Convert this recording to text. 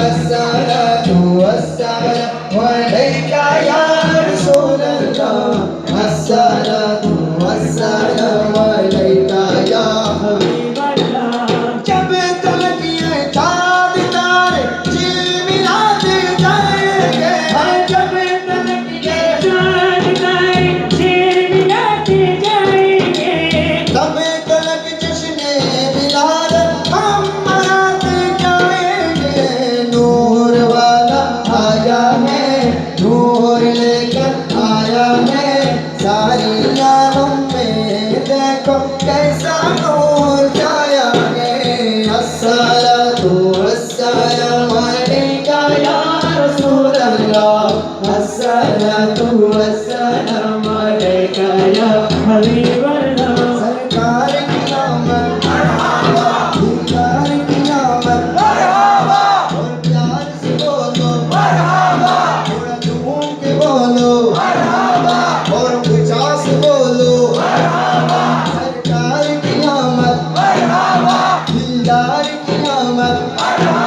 अस्सलातु वस्सलामु अलैका या रसूलल्लाह अस्सलातु वस्सलामु अलैका या हबीबल्लाह जब तलक ये चाँद तारे झिलमिलाते जाएंगे जब तलक ये चाँद तारे झिलमिलाते जाएंगे तब तलक जश्ने बिलादत हम मनाते जाएंगे नूर वाला आया है नूर लेकर आया है सारी आलम में देखो कैसा नूर छाया है अस्सलातु वस्सलामु अलैका या रसूलल्लाह अस्सलातु वस्सलामु अलैका या हबीबल्लाह सरकार की आमद मरहबा सरकार की आमद मरहबा और प्यार से बोलो मरहबा थोड़ा झूम के बोलो मरहबा और ऊंचा से बोलो मरहबा सरकार की आमद मरहबा दिलदार की आमद मरहबा